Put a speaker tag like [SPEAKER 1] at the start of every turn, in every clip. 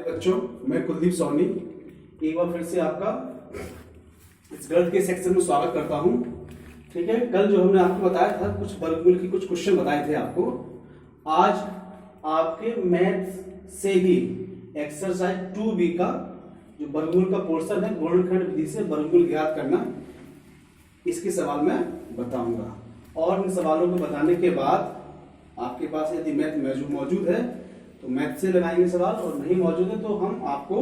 [SPEAKER 1] बच्चों, मैं कुलदीप सोनी एक बार फिर से आपका इस गणित के सेक्शन में स्वागत करता हूं। ठीक है, कल जो हमने आपको बताया था कुछ वर्गमूल की कुछ क्वेश्चन बताए थे आपको। आज आपके मैथ से ही एक्सरसाइज 2B का जो वर्गमूल का पोर्शन है, गुणनखंड विधि से वर्गमूल ज्ञात करना, इसके सवाल मैं बताऊंगा। और इन सवालों को बताने के बाद आपके पास यदि मैथ मौजूद है तो मैथ से लगाएंगे सवाल, और नहीं मौजूद है तो हम आपको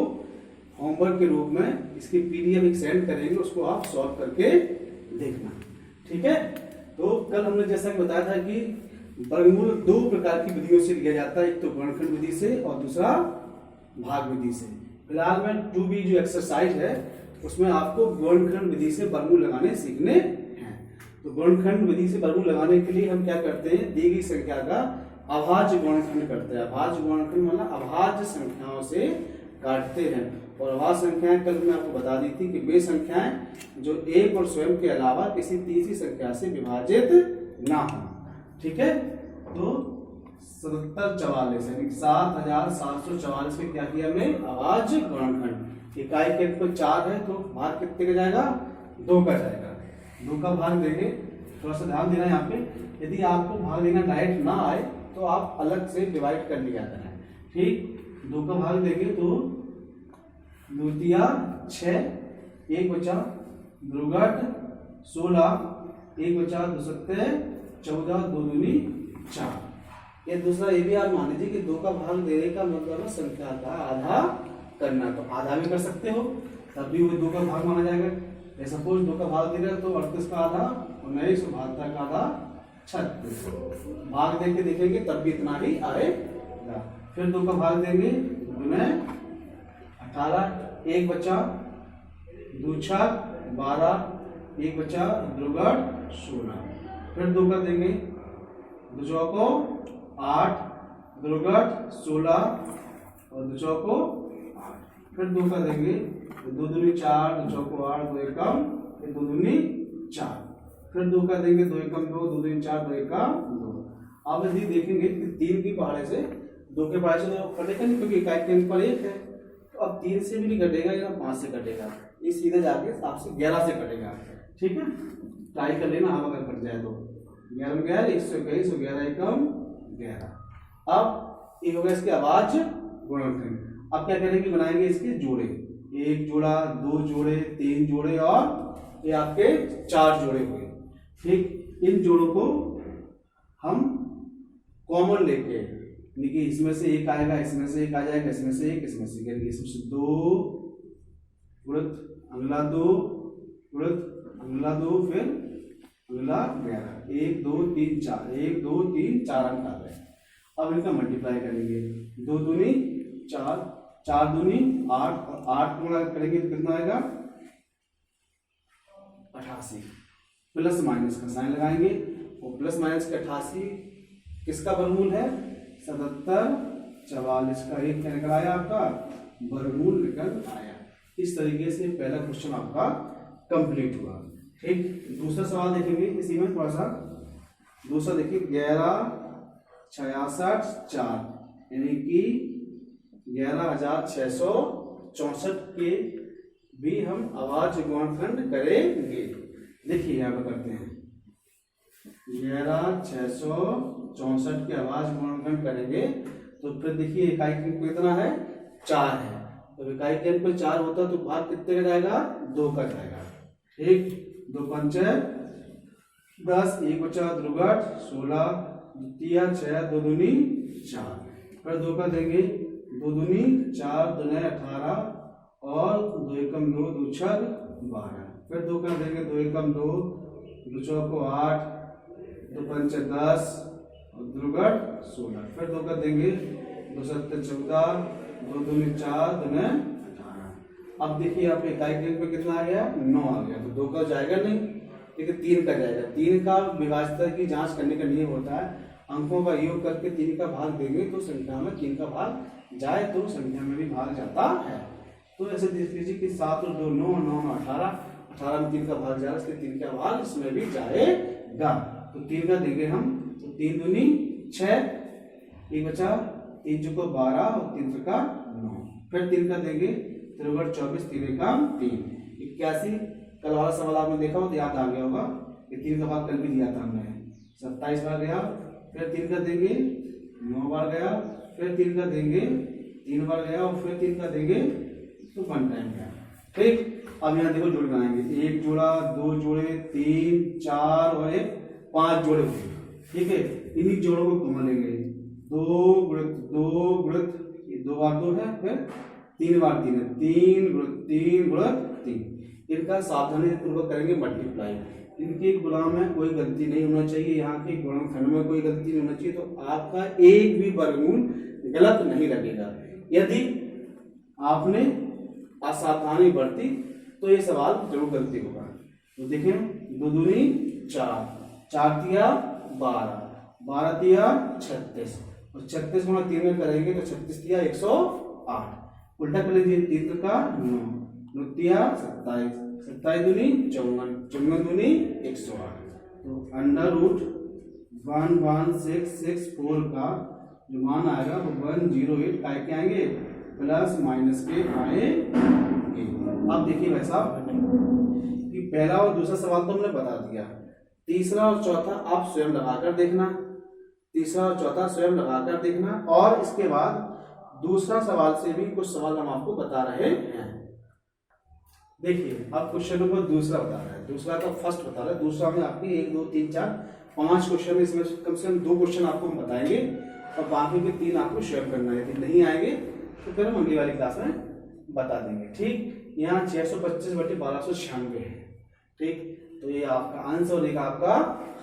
[SPEAKER 1] होमवर्क के रूप में इसकी PDF एक सेंड करेंगे, उसको आप सॉल्व करके देखना। ठीक है, तो कल हमने जैसा कि बताया था कि वर्गमूल दो प्रकार की विधियों से लिया जाता है, एक तो गुणनखंड विधि से और दूसरा भाग विधि से। फिलहाल में 2B जो एक्सरसाइज है उसमें आपको गुणनखंड विधि से वर्गमूल लगाने सीखने हैं। तो गुणनखंड विधि से वर्गमूल लगाने के लिए हम क्या करते हैं, दी गई संख्या का अभाज्य गुणनखंड करते हैं। अभाज्य गुणनखंड मतलब अभाज्य संख्याओं से काटते हैं। और अभाज्य संख्याएं कल मैं आपको बता दी थी कि वे संख्याएं जो एक और स्वयं के अलावा किसी तीसरी संख्या से विभाजित ना हो। ठीक है, तो 7744 यानी 7744 में क्या किया हमने, अभाज्य गुणनखंड। इकाई के अंक पर 4 है तो भाग कितने का जाएगा, 2 का जाएगा। 2 का भाग देंगे, थोड़ा सा ध्यान देना यहाँ पे। यदि आपको भाग देना डायरेक्ट ना आए तो आप अलग से डिवाइड कर लिया करें। ठीक, 2 का भाग देंगे तो द्वितीया 6, 1 बचा द्रुघट 16, 1 बचा दुसत्ते 14, 2 दूनी 4। ये दूसरा ये भी आप मान लीजिए कि 2 का भाग देने का मतलब है संख्या का आधा करना। तो आधा भी कर सकते हो, तब भी वो 2 का भाग माना जाएगा। सपोज 2 का भाग दे रहे तो 38 का आधा 19, 72 का आधा 36। भाग दे के देखेंगे तब भी इतना ही आएगा। फिर 2 का भाग देंगे, 2 18, 1 बचा 2 6 12, 1 बचा द्रुघट 16। फिर 2 का देंगे, 2 चौको 8, द्रुघट 16 और 2 चौको 8। फिर 2 का देंगे, 2 दूनी 4, 2 चौको 8, 2 एकम 2 दूनी 4। फिर 2 का देंगे, 2 एकम 2, 2 दूनी 4, 2 एकम 2। अब यदि देखेंगे कि 3 की पहाड़े से 2 के पहाड़े से तो कटेगा नहीं, क्योंकि इकाई के अंक पर 1 है। तो अब 3 से भी नहीं कटेगा या 5 से कटेगा, ये सीधे जाके आपसे 11 से कटेगा। ठीक है, ट्राई कर लेना, हम अगर कट जाए तो 11 में 11, 121, 11 एकम 11। अब ये होगा इसके अभाज्य गुणनखंड। अब क्या करेंगे, बनाएंगे इसके जोड़े, 1 जोड़ा, 2 जोड़े, 3 जोड़े और ये आपके 4 जोड़े हुए। ठीक, इन जोड़ों को हम कॉमन लेके, देखिए इसमें से एक आएगा, इसमें से एक आ जाएगा, इसमें से एक, इसमें से इसमें से 2 गुणित अगला 2 गुणित अगला 2, फिर अगला 11, 1 2 3 4, 1 2 3 4 अंक आ गए। अब इनका मल्टीप्लाई करेंगे, 2 दूनी 4, 4 दूनी 8 और 8 गुणा करेंगे तो कितना आएगा 88। प्लस माइनस का साइन लगाएंगे, और प्लस माइनस का 88 किसका वर्गमूल है, 7744 का। एक क्या निकल आया आपका, वर्गमूल निकल आया। इस तरीके से पहला क्वेश्चन आपका कंप्लीट हुआ। ठीक, दूसरा सवाल देखेंगे इसी में थोड़ा सा। दूसरा देखिए 1166 4 यानी कि 11664 के भी हम अभाज्य गुणनखंड करेंगे। देखिए यहाँ पर करते हैं, 11664 के अभाज्य गुणनखंड करेंगे तो फिर देखिए इकाई के अंक कितना है, 4 है। तो इकाई के अंक 4 होता तो भाग कितने का जाएगा, 2 का जाएगा। ठीक, 2 पंच 10, 1 बचा द्रुघट 16, द्वितीया 6, 2 दूनी 4। फिर 2 का देंगे, 2 दूनी 4, 2 18 और 2 एकम 2, 2 छग 12। फिर 2 का देंगे, 2 एकम 2, 2 चौको 8, 2 पंच 10 और द्रुघट 16। फिर 2 का देंगे, 2 सत्ते 14, 2 दूनी 4, 2 18। अब देखिए यहाँ पे इकाई के अंक पे कितना आ गया, 9 आ गया। तो 2 का जाएगा नहीं, लेकिन 3 का जाएगा। 3 का विभाज्यता की जांच करने का नियम होता है, अंकों का योग करके 3 का भाग देंगे तो संख्या में 3 का भाग जाए तो संख्या में भी भाग जाता है। तो ऐसे देख लीजिए कि 7 और 2 9, 9 18, 18 में 3 का भाग जा रहा है, इसलिए 3 का भाग इसमें भी जाएगा। तो 3 का देंगे हम, तो 3 दूनी 6, 1 बचा 3 चौको 12 और 3 का 9। फिर 3 का देंगे 3 24, 3 का 3 81। कल वाला सवाल आपने देखा हो तो याद आ गया होगा, ये 3 का भाग कल भी दिया था हमने। 27 बार गया, फिर 3 का देंगे 9 बार गया, फिर 3 का देंगे 3 बार गया, और फिर 3 का देंगे तो 1 टाइम गया। ठीक, अब यहाँ देखो जोड़ बनाएंगे, 1 जोड़ा, 2 जोड़े, 3 4 और 1 5 जोड़े हुए। ठीक है, इन्हीं जोड़ों को घुमा लेंगे, 2 गुणित 2 गुणित 2 बार 2 है, फिर 3 बार 3 है, 3 गुणित 3 गुणित 3। इनका सावधानी पूर्वक करेंगे मल्टीप्लाई। इनके गुणा में कोई गलती नहीं होना चाहिए, यहाँ के गुणनखंड में कोई गलती नहीं होना चाहिए, तो आपका एक भी वर्गमूल गलत नहीं लगेगा। यदि आपने असावधानी बरती तो ये सवाल जरूर गलती होगा। तो देखें, 2 दूनी 4, 4 तिया 12, 12 तिया 36, और 36 गुणा 3 में करेंगे तो 36 तिया 108। उल्टा कर लीजिए, 3 का 9, 9 तिया 27, 27 दूनी 54, 54 दूनी 108। तो अंडर रूट 1164 का जो मान आएगा वो 108 का क्या आएंगे, प्लस माइनस के आएंगे। अब देखिए भाई साहब कि पहला और दूसरा सवाल तो हमने बता दिया, तीसरा और चौथा आप स्वयं लगाकर देखना, तीसरा और चौथा स्वयं लगाकर देखना, और इसके बाद दूसरा सवाल से भी कुछ सवाल हम आपको बता रहे हैं। देखिए अब क्वेश्चन नंबर दूसरा बता रहा है, दूसरा का फर्स्ट बता रहा है, दूसरा में आपके 1 2 3 4 5 क्वेश्चन, इसमें कम से कम 2 क्वेश्चन आपको हम बताएंगे, और बाकी के 3 आपको शेयर करना है। यदि नहीं आएंगे तो फिर हम अगली वाली क्लास में बता देंगे। ठीक, यहाँ 625/1296 है। ठीक, तो ये आपका अंश और एक आपका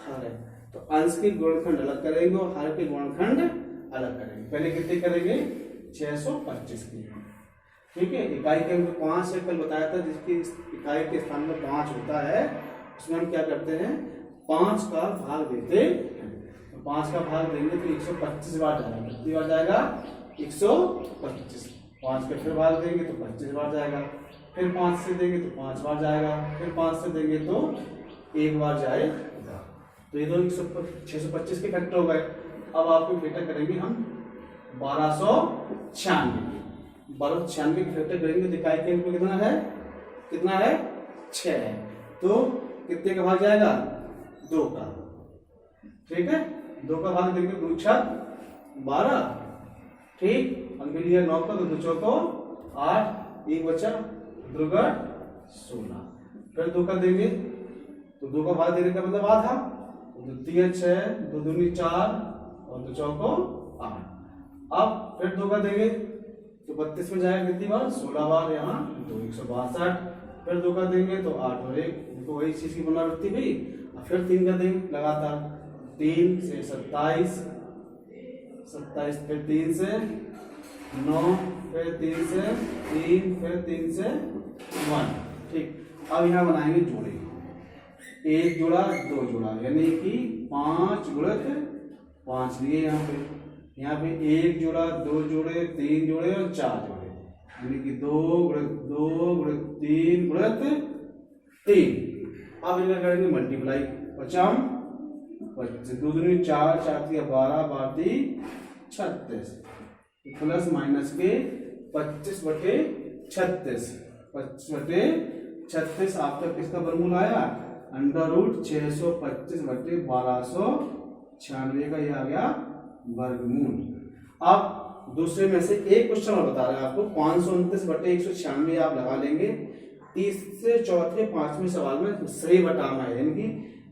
[SPEAKER 1] हर है, तो अंश के गुणनखंड अलग करेंगे और हर के गुणनखंड अलग करेंगे। पहले कितने करेंगे, 625 की। ठीक है, इकाई के अंक 5 से कल बताया था, जिसकी इकाई के स्थान में 5 होता है, उसमें हम क्या करते हैं, 5 का भाग देते हैं। तो 5 का भाग देंगे तो 125 बार जाएगा। कितनी बार जाएगा, 125। 5 का फिर भाग देंगे तो 25 बार जाएगा, फिर 5 से देंगे तो 5 बार जाएगा, फिर 5 से देंगे तो 1 बार जाएगा। तो ये दोनों 625 के फैक्टर हो गए। अब आपको बेटा करेंगे हम 1296, 1296 के फैक्टर करेंगे, इकाई के अंक कितना है, कितना है 6 है, तो कितने का भाग जाएगा, 2 का। ठीक है, 2 का भाग देंगे, 2 6 12। ठीक, अंक लिया 9 का, तो 2 चौको 8, 1 बचा 2 का 16। फिर 2 का देंगे तो 2 का भाग देने का मतलब आधा, तो 2 3 6, 2 दूनी 4 और 2 चौको 8। अब फिर 2 का देंगे तो 32 में जाएगा कितनी बार, 16 बार, यहाँ तो 162। फिर 2 का देंगे तो 8 और 1, देखो वही चीज की पुनरावृत्ति हुई। फिर 3 का देंगे लगातार, 3 से 27, 27 फिर 3 से 9, फिर 3 से 3, फिर 3 से 1। ठीक, अब यहाँ बनाएंगे जोड़े, 1 जोड़ा 2 जोड़ा, यानी कि 5 गुणित 5 लिए यहाँ पे 1 जोड़ा 2 जोड़े 3 जोड़े और 4 जोड़े, यानी कि 2 गुणित 2 गुणित 3 गुणित 3। अब इनका करेंगे मल्टीप्लाई, 55 25, 2 दूनी 4, 4 तिया 12, 12 36, प्लस माइनस के 25/36, 25/36 आपका किसका वर्गमूल आया, अंडर रूट 625/1296 का ये आ गया वर्गमूल। अब दूसरे में से एक क्वेश्चन और बता रहे हैं आपको, 529/196 आप लगा लेंगे। तीसरे चौथे 5वें सवाल में श्रेय बटाना है, यानी कि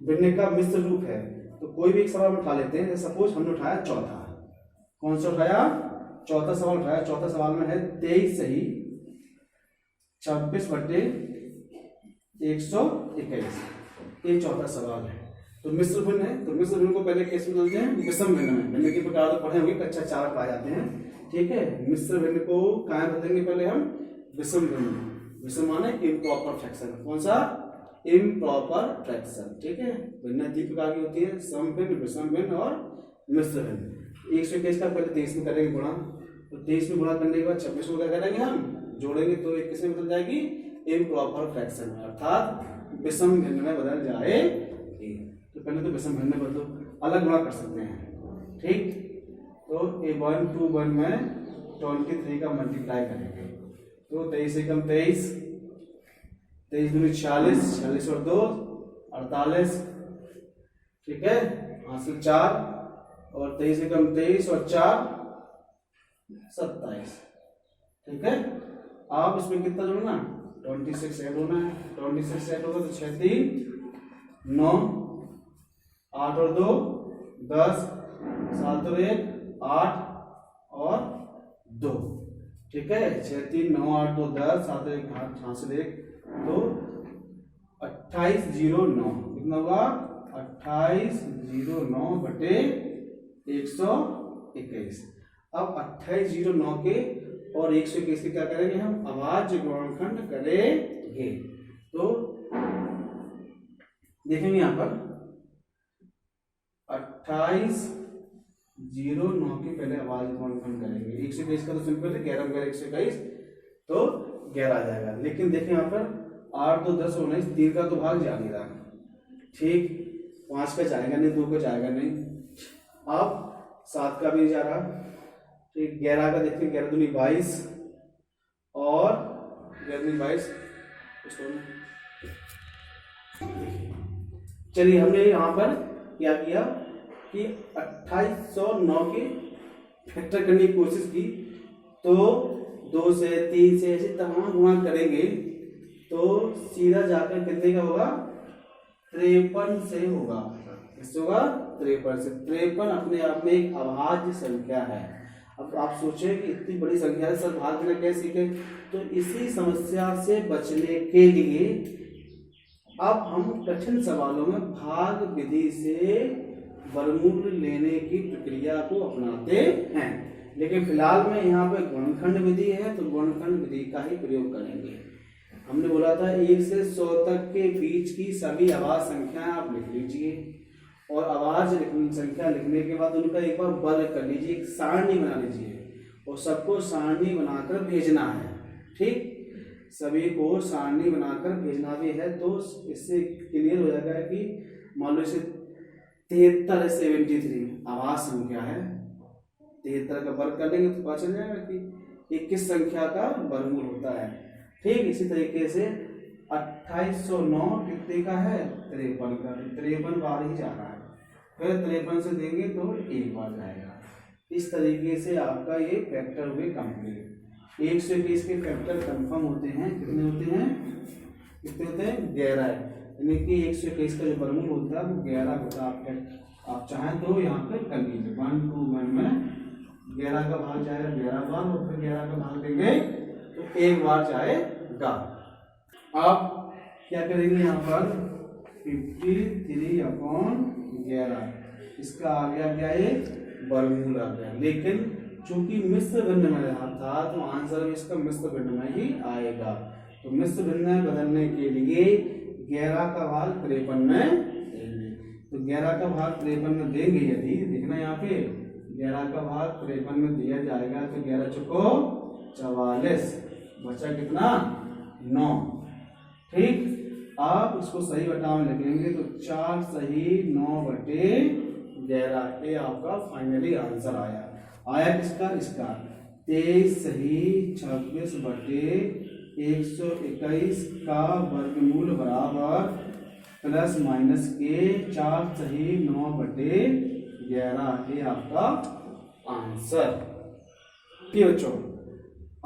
[SPEAKER 1] भिन्न का मिश्र रूप है, तो कोई भी एक सवाल उठा लेते हैं। सपोज हमने उठाया चौथा, कौन सा उठाया, चौथा सवाल उठाया। चौथा सवाल में है 23 सही 26/121, ये चौथा सवाल है। तो मिश्र भिन्न है, तो मिश्र भिन्न को पहले कैसे बदलते हैं, विषम भिन्न में। भिन्न के प्रकार तो पढ़े होंगे, कक्षा 4 पाए जाते हैं। ठीक है, मिश्र भिन्न को कहाँ बदलेंगे, पहले हम विषम भिन्न। विषम माने इम्प्रॉपर फ्रैक्शन, कौन सा, इम्प्रॉपर फ्रैक्शन। ठीक है, भिन्न 3 प्रकार की होती है, सम भिन्न, विषम भिन्न और मिश्र भिन्न। 121 का पहले 23 में करेंगे गुणा, तो 23 में गुणा करने के बाद 26 में क्या करेंगे, हम जोड़ेंगे, तो एक किसमें बदल जाएगी, इम्प्रॉपर फ्रैक्शन में, अर्थात विषम भिन्न में बदल जाएगी। तो पहले तो विषम भिन्न में बदलो, अलग गुणा कर सकते हैं। ठीक, तो A1 2 1 में 23 का मल्टीप्लाई करेंगे तो 23 एकम 23, 23 दूनी 46, 46 और 2 48, ठीक है, हासिल 4 और 23 एकम 23 और 4 27, ठीक है। आप इसमें कितना जोड़ना, 26 ऐड होना है, 26 ऐड होगा तो 6 3 9, 8 और 2 10, 7 और 1 8 और 2, ठीक है, 6 3 9 8 2 10, 7 1 8 हासिल 1 तो 2809 कितना होगा, 2809 बटे 121। अब 2809 के और 121 के क्या करेंगे हम, अभाज्य गुणनखंड करेंगे। तो देखेंगे यहां पर 2809 के पहले अभाज्य गुणनखंड करेंगे, 121 का तो सिंपल है, 11 में 121 तो 11 आ जाएगा। लेकिन देखें यहाँ पर 8 2 10 19, 3 का तो भाग जा नहीं रहा, ठीक, 5 का जाएगा नहीं, 2 का जाएगा नहीं, अब 7 का भी जा रहा, ठीक, 11 का देखते हैं, 11 दूनी 22 और 11 दूनी 22। चलिए हमने यहाँ पर क्या किया कि 2809 के फैक्टर करने की कोशिश की, तो 2 से 3 से ऐसे तमाम गुणा करेंगे तो सीधा जाकर कितने का होगा, 53 से होगा, किससे होगा, 53 से। 53 अपने आप में एक अभाज्य संख्या है। अब आप सोचें कि इतनी बड़ी संख्या से भाग देना कैसे सीखे, तो इसी समस्या से बचने के लिए अब हम कठिन सवालों में भाग विधि से वर्गमूल लेने की प्रक्रिया को अपनाते हैं। लेकिन फिलहाल में यहाँ पे गुणनखंड विधि है तो गुणनखंड विधि का ही प्रयोग करेंगे। हमने बोला था 1 से 100 तक के बीच की सभी अभाज्य संख्याएं आप लिख लीजिए और अभाज्य संख्या लिखने के बाद उनका एक बार वर्ग कर लीजिए, एक सारणी बना लीजिए और सबको सारणी बनाकर भेजना है, ठीक, सभी को सारणी बनाकर भेजना भी है। तो इससे क्लियर हो जाएगा कि मान लो इसे 73 अभाज्य संख्या है, 73 का वर्ग कर लेंगे तो पता चल जाएगा कि ये किस संख्या का वर्गमूल होता है, ठीक। इसी तरीके से 2809 कितने का है, 53 का, 53 बार ही जा रहा है, फिर 53 से देंगे तो 1 बार जाएगा। इस तरीके से आपका ये फैक्टर हुए कंप्लीट। 121 के फैक्टर कंफर्म होते हैं, कितने होते हैं, कितने होते हैं, 11, यानी कि 121 का जो वर्गमूल होता है वो 11 होता है। आप चाहें तो यहाँ पे कर लीजिए, 1 2 1 में 11 का भाग जाएगा 11 बार और फिर 11 का भाग देंगे तो 1 बार जाएगा। आप क्या करेंगे यहाँ पर 53/11, इसका आ गया क्या, ये वर्गमूल आ गया। लेकिन चूंकि मिश्र भिन्न में रहा था तो आंसर भी इसका मिश्र भिन्न में ही आएगा। तो मिश्र भिन्न में बदलने के लिए 11 का भाग 53 में देंगे, तो 11 का भाग 53 में देंगे, यदि देखना यहाँ पे 11 का भाग 53 में दिया जाएगा तो 11 चौको 44, बचा कितना, 9, ठीक। आप इसको सही बटा में लिखेंगे तो 4 सही 9 बटे 11, ये आपका फाइनली आंसर आया। किसका, इसका 23 सही 26 बटे 121 का वर्गमूल बराबर प्लस माइनस के 4 सही 9 बटे 11, ये आपका आंसर। ठीक बच्चों,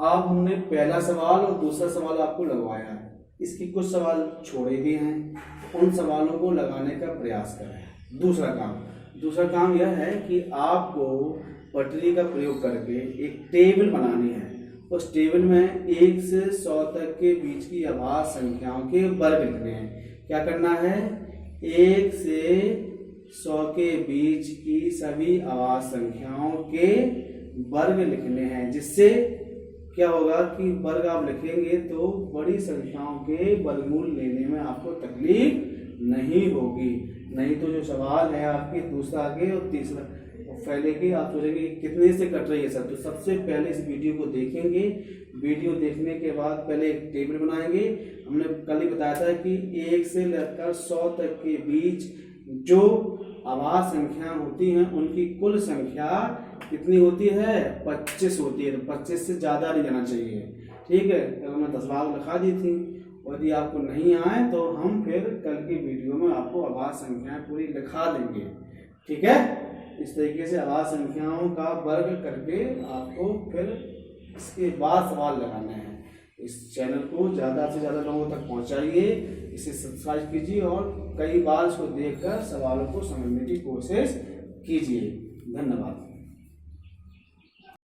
[SPEAKER 1] अब हमने पहला सवाल और दूसरा सवाल आपको लगवाया, इसकी कुछ सवाल छोड़े भी हैं, उन सवालों को लगाने का प्रयास करें। दूसरा काम यह है कि आपको पटरी का प्रयोग करके एक टेबल बनानी है। उस टेबल में 1 से 100 तक के बीच की अभाज्य संख्याओं के वर्ग लिखने हैं। क्या करना है, 1 से 100 के बीच की सभी अभाज्य संख्याओं के वर्ग लिखने हैं, जिससे क्या होगा कि वर्ग आप लिखेंगे तो बड़ी संख्याओं के वर्गमूल लेने में आपको तकलीफ नहीं होगी। नहीं तो जो सवाल है आपके दूसरा आगे और तीसरा पहले के आप सोचेंगे कितने से कट रही है सर। तो सबसे पहले इस वीडियो को देखेंगे, वीडियो देखने के बाद पहले एक टेबल बनाएंगे। हमने कल ही बताया था कि 1 से लेकर 100 तक के बीच जो अभाज्य संख्या होती हैं उनकी कुल संख्या कितनी होती है? 25 होती है। तो 25 से ज़्यादा नहीं जाना चाहिए। ठीक है, कल हमने 10 भाग लिखा दी थी। यदि आपको नहीं आए तो हम फिर कल की वीडियो में आपको आभाज्य संख्याएं पूरी लिखा देंगे। ठीक है, इस तरीके से आभाज्य संख्याओं का वर्ग करके आपको फिर इसके बाद सवाल लगाने हैं। इस चैनल को ज़्यादा से ज़्यादा लोगों तक पहुंचाइए, इसे सब्सक्राइब कीजिए और कई बार इसको देखकर सवालों को समझने की कोशिश कीजिए। धन्यवाद।